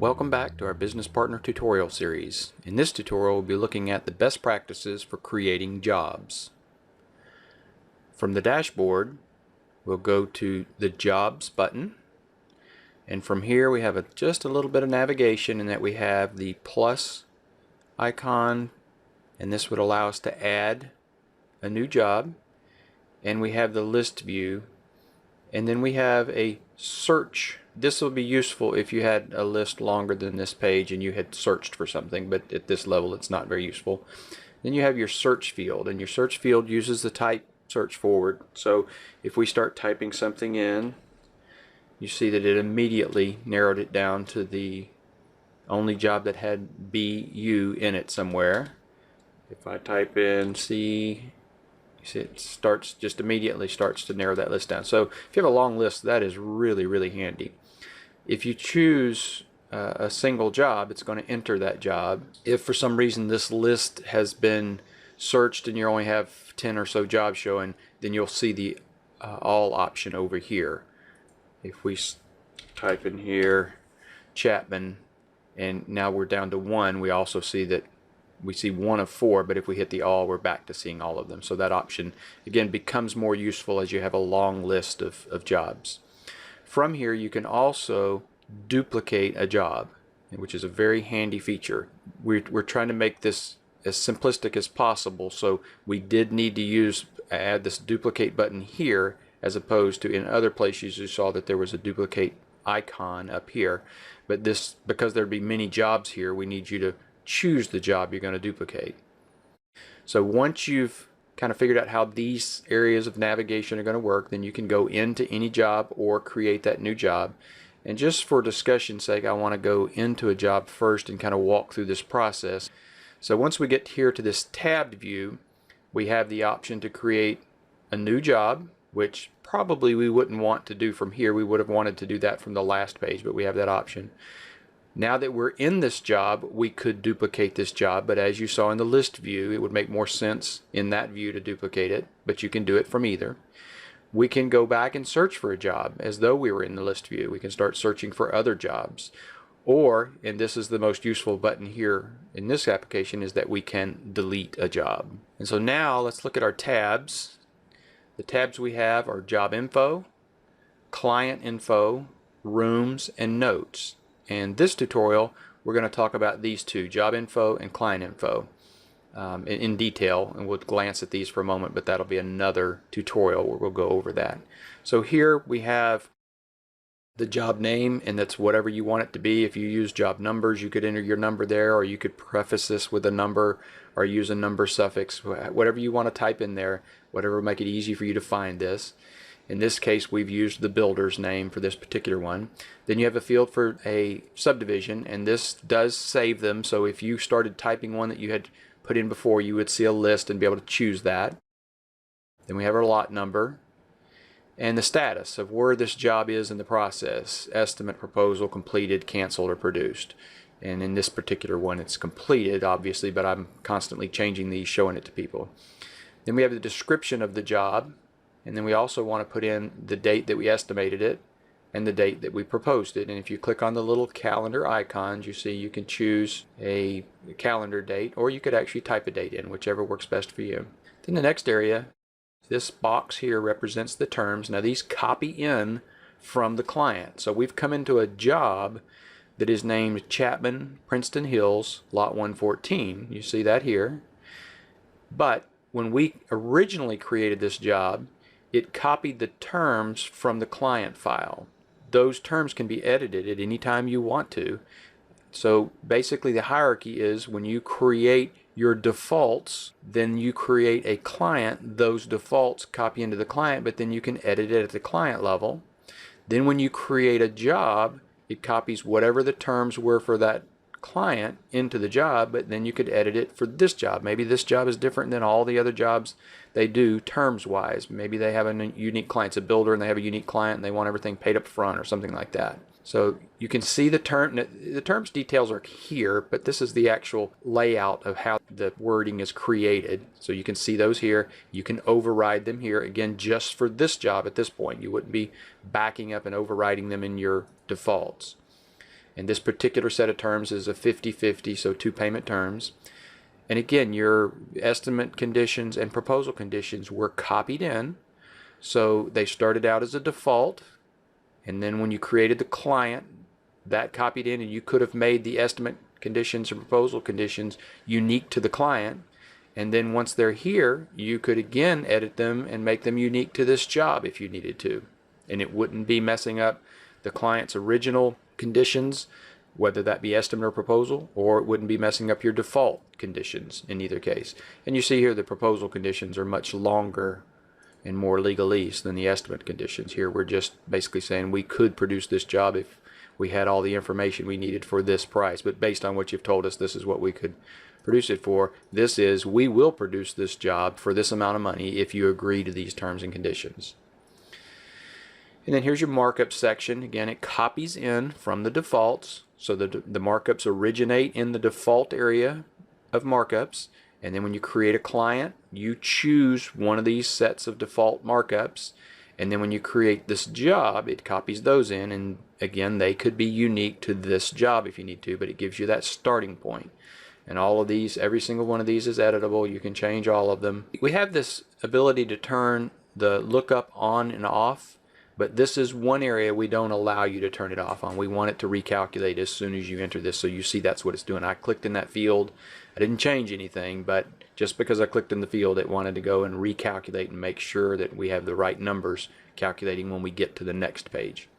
Welcome back to our Business Partner tutorial series. In this tutorial, we'll be looking at the best practices for creating jobs. From the dashboard, we'll go to the Jobs button. And from here, we have just a little bit of navigation in that we have the plus icon, and this would allow us to add a new job. And we have the list view. And then we have a search. This will be useful if you had a list longer than this page and you had searched for something, but at this level it's not very useful. Then you have your search field, and your search field uses the type search forward. So if we start typing something in, you see that it immediately narrowed it down to the only job that had BU in it somewhere. If I type in C, you see it just immediately starts to narrow that list down. So if you have a long list, that is really handy. If you choose a single job, it's going to enter that job. If for some reason this list has been searched and you only have 10 or so jobs showing, then you'll see the all option over here. If we type in here Chapman and now we're down to 1, we also see that we see 1 of 4, but if we hit the all, we're back to seeing all of them. So that option again becomes more useful as you have a long list of jobs. From here you can also duplicate a job, which is a very handy feature. We're trying to make this as simplistic as possible, so we did need to add this duplicate button here, as opposed to in other places you saw that there was a duplicate icon up here. But this, because there'd be many jobs here, we need you to choose the job you're going to duplicate. So once you've kind of figured out how these areas of navigation are going to work, then you can go into any job or create that new job. And just for discussion's sake, I want to go into a job first and kind of walk through this process. So once we get here to this tabbed view, we have the option to create a new job, which probably we wouldn't want to do from here. We would have wanted to do that from the last page, but we have that option. Now that we're in this job, we could duplicate this job, but as you saw in the list view, it would make more sense in that view to duplicate it, but you can do it from either. We can go back and search for a job as though we were in the list view. We can start searching for other jobs. Or, and this is the most useful button here in this application, is that we can delete a job. And so now let's look at our tabs. The tabs we have are Job Info, Client Info, Rooms, and Notes. In this tutorial, we're going to talk about these two, Job Info and Client Info, in detail, and we'll glance at these for a moment, but that'll be another tutorial where we'll go over that. So here we have the job name, and that's whatever you want it to be. If you use job numbers, you could enter your number there, or you could preface this with a number or use a number suffix, whatever you want to type in there, whatever will make it easy for you to find this. In this case, we've used the builder's name for this particular one. Then you have a field for a subdivision, and this does save them. So if you started typing one that you had put in before, you would see a list and be able to choose that. Then we have our lot number and the status of where this job is in the process: estimate, proposal, completed, canceled, or produced. And in this particular one, it's completed, obviously, but I'm constantly changing these, showing it to people. Then we have the description of the job. And then we also want to put in the date that we estimated it and the date that we proposed it. And if you click on the little calendar icons, you see you can choose a calendar date, or you could actually type a date in, whichever works best for you. Then the next area, this box here represents the terms. Now these copy in from the client. So we've come into a job that is named Chapman, Princeton Hills, Lot 114. You see that here. But when we originally created this job, it copied the terms from the client file. Those terms can be edited at any time you want to. So basically the hierarchy is when you create your defaults, then you create a client, those defaults copy into the client, but then you can edit it at the client level. Then when you create a job, it copies whatever the terms were for that client into the job, but then you could edit it for this job. Maybe this job is different than all the other jobs they do terms wise. Maybe they have a unique client. It's a builder and they have a unique client and they want everything paid up front or something like that. So you can see the terms details are here, but this is the actual layout of how the wording is created. So you can see those here. You can override them here, again, just for this job at this point. You wouldn't be backing up and overriding them in your defaults. And this particular set of terms is a 50-50, so 2 payment terms. And again, your estimate conditions and proposal conditions were copied in. So they started out as a default, and then when you created the client, that copied in, and you could have made the estimate conditions and proposal conditions unique to the client. And then once they're here, you could again edit them and make them unique to this job if you needed to. And it wouldn't be messing up the client's original conditions, whether that be estimate or proposal, or it wouldn't be messing up your default conditions in either case. And you see here the proposal conditions are much longer and more legalese than the estimate conditions. Here we're just basically saying we could produce this job if we had all the information we needed for this price, but based on what you've told us, this is what we could produce it for. This is, we will produce this job for this amount of money if you agree to these terms and conditions. And then here's your markup section. Again, it copies in from the defaults, so the markups originate in the default area of markups. And then when you create a client, you choose one of these sets of default markups. And then when you create this job, it copies those in. And again, they could be unique to this job if you need to, but it gives you that starting point. And all of these, every single one of these is editable. You can change all of them. We have this ability to turn the lookup on and off, but this is one area we don't allow you to turn it off on. We want it to recalculate as soon as you enter this, so you see that's what it's doing. I clicked in that field. I didn't change anything, but just because I clicked in the field, it wanted to go and recalculate and make sure that we have the right numbers calculating when we get to the next page.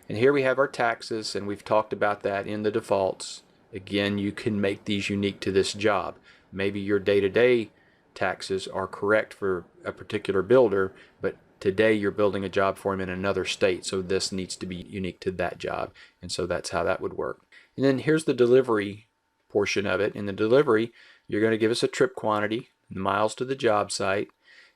And here we have our taxes, and we've talked about that in the defaults. Again, you can make these unique to this job. Maybe your day-to-day taxes are correct for a particular builder, but today you're building a job for him in another state, so this needs to be unique to that job. And so that's how that would work. And then here's the delivery portion of it. In the delivery, you're going to give us a trip quantity, miles to the job site,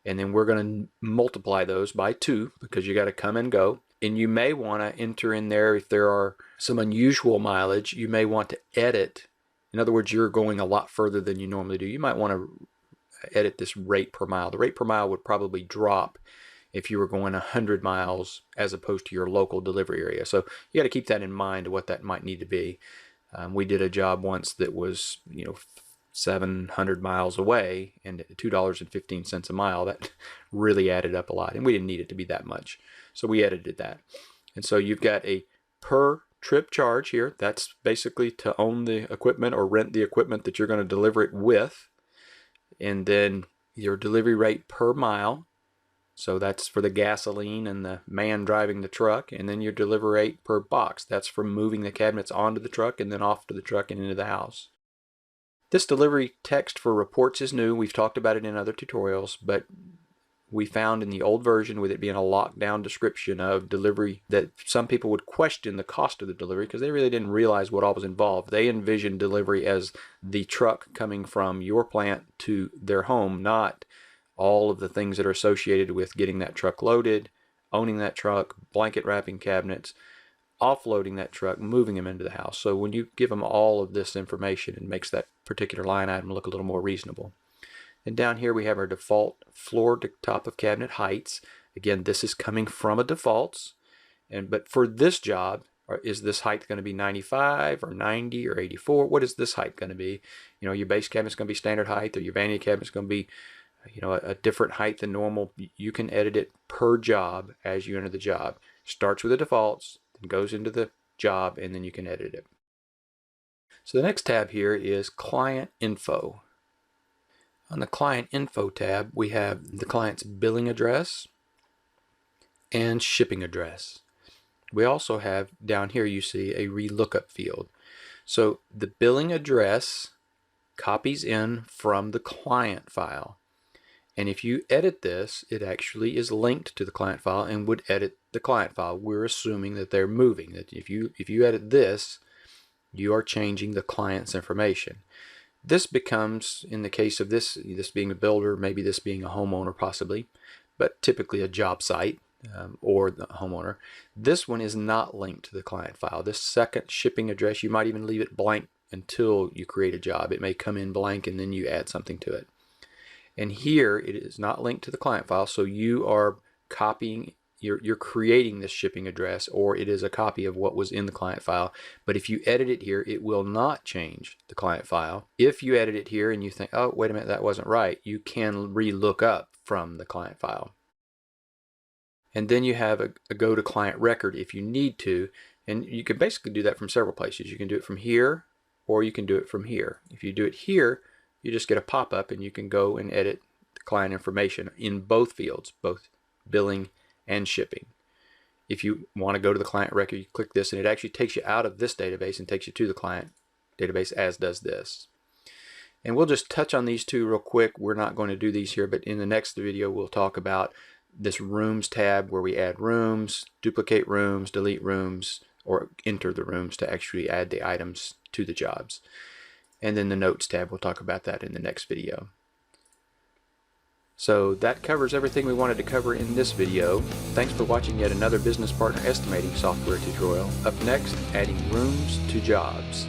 and then we're going to multiply those by 2 because you got to come and go. And you may want to enter in there, if there are some unusual mileage, you may want to edit. In other words, you're going a lot further than you normally do. You might want to edit this rate per mile. The rate per mile would probably drop if you were going 100 miles as opposed to your local delivery area. So you got to keep that in mind, what that might need to be. We did a job once that was, 700 miles away, and $2.15 a mile. That really added up a lot, and we didn't need it to be that much, so we edited that. And so you've got a per trip charge here. That's basically to own the equipment or rent the equipment that you're going to deliver it with. And then your delivery rate per mile, so that's for the gasoline and the man driving the truck. And then your delivery rate per box, that's for moving the cabinets onto the truck and then off to the truck and into the house. This delivery text for reports is new. We've talked about it in other tutorials, but we found in the old version, with it being a lockdown description of delivery, that some people would question the cost of the delivery because they really didn't realize what all was involved. They envisioned delivery as the truck coming from your plant to their home, not all of the things that are associated with getting that truck loaded, owning that truck, blanket wrapping cabinets, offloading that truck, moving them into the house. So when you give them all of this information, it makes that particular line item look a little more reasonable. And down here we have our default floor to top of cabinet heights. Again, this is coming from a defaults, but for this job, is this height going to be 95 or 90 or 84? What is this height going to be? Your base cabinet's going to be standard height, or your vanity cabinet's going to be a different height than normal. You can edit it per job as you enter the job. Starts with the defaults, then goes into the job, and then you can edit it. So the next tab here is Client Info. On the Client Info tab, we have the client's billing address and shipping address. We also have, down here you see, a relookup field. So the billing address copies in from the client file. And if you edit this, it actually is linked to the client file and would edit the client file. We're assuming that they're moving, that if you edit this, you are changing the client's information. This becomes, in the case of this being a builder, maybe this being a homeowner possibly, but typically a job site or the homeowner. This one is not linked to the client file. This second shipping address, you might even leave it blank until you create a job. It may come in blank and then you add something to it. And here it is not linked to the client file, so you are copying you're creating this shipping address, or it is a copy of what was in the client file. But if you edit it here, it will not change the client file. If you edit it here and you think, oh, wait a minute, that wasn't right, you can re-look up from the client file. And then you have a go to client record if you need to, and you can basically do that from several places. You can do it from here, or you can do it from here. If you do it here, you just get a pop-up and you can go and edit the client information in both fields, both billing and shipping. If you want to go to the client record, you click this and it actually takes you out of this database and takes you to the client database, as does this. And we'll just touch on these two real quick. We're not going to do these here, but in the next video we'll talk about this rooms tab where we add rooms, duplicate rooms, delete rooms, or enter the rooms to actually add the items to the jobs. And then the notes tab, we'll talk about that in the next video. So that covers everything we wanted to cover in this video. Thanks for watching yet another Business Partner Estimating software tutorial. Up next, adding rooms to jobs.